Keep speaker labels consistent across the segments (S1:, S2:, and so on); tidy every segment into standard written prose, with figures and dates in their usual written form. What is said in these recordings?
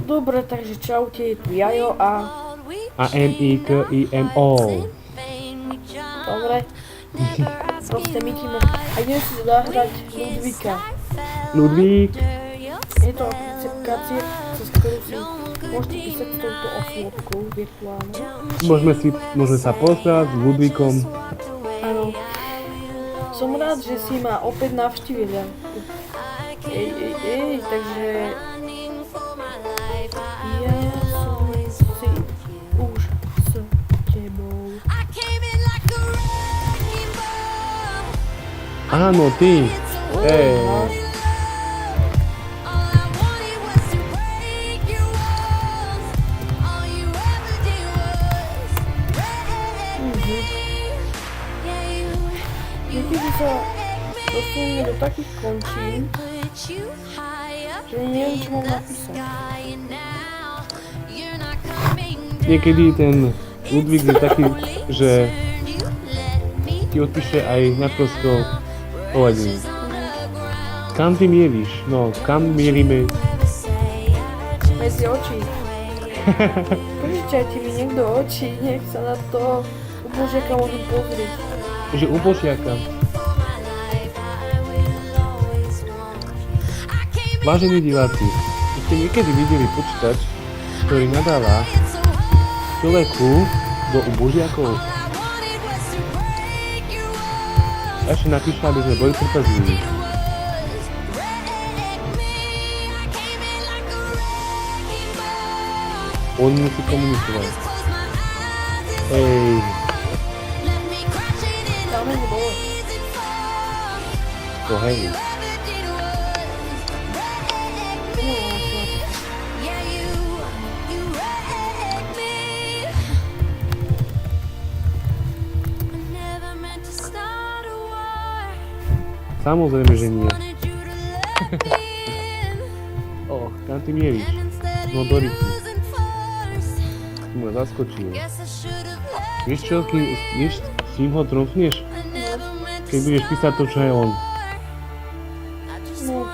S1: Dobre, takže čaute, je tu Jajo a
S2: Mikimo.
S1: dobre, proste Mikimo. A ideme si zahrať Ludvíka.
S2: Ludvík.
S1: Je to aplikácia, cez ktorú si môžete písať s touto osôbkou virtuálne.
S2: Môžeme sa pozrieť s Ludvíkom.
S1: Áno. Som rád, že si ma opäť navštívil. Takže ja som si už s tebou.
S2: Áno, ty.
S1: Niekedy sa dostaneme do takých končín, že neviem, čo mám napísať.
S2: Niekedy ten Ludvík je taký, že ti odpíše aj naprosto povedený. Kam ty mieríš? No, kam mierime?
S1: Medzi očí. Požičajte mi niekto oči, nech sa na to ubožiaka môžem pozrieť.
S2: Že ubožiaka. Vážení diváci, ste niekedy videli počítač, ktorý nadáva človeku do ubožiakov? Ešte napíšte, aby sme boli trpezliví. On musí komunikovať.
S1: Dáme ho dole.
S2: To hej. Samozrejme, že nie. Kam ty mieríš? No do rytmu. Ty ma zaskočil. Vieš čo, s ním ho tromfneš? Keď budeš písať to, čo je on.
S1: No,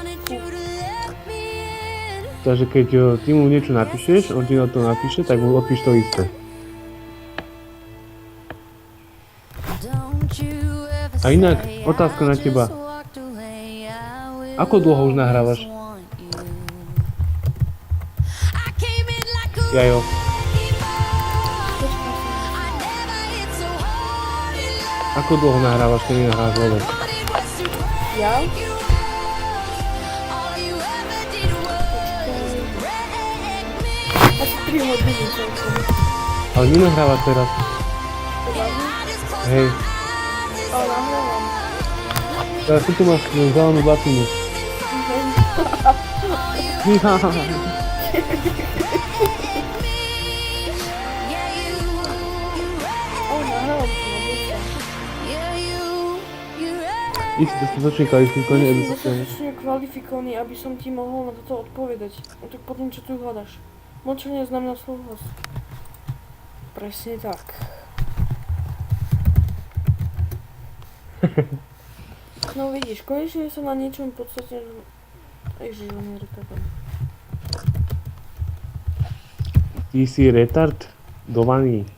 S2: Takže keď ty mu niečo napíšeš, on ti na to napíše, tak mu odpíš to isté. A inak, otázka na teba. Ako dlho už nahrávaš? Jajo. Ako dlho nahrávaš, keď nenahráš vôbec?
S1: ja? Asi 3 hodiny celkom.
S2: Ale nenahrávaš teraz. Hej.
S1: Ale nahrávam.
S2: Teraz tu máš zelenú blatinu.
S1: Ale nahrávam si na dneska.
S2: Ty si dostatočne kvalifikovaný, aby si to...
S1: Dostatočne kvalifikovaný, aby som ti mohol na toto odpovedať. No tak potom, čo tu hľadaš? Mlčanie znamená súhlas. Presne tak. No vidíš, konečne som na niečom podstate... Ježiš, on je retardovaný.
S2: Ty si retardovaný.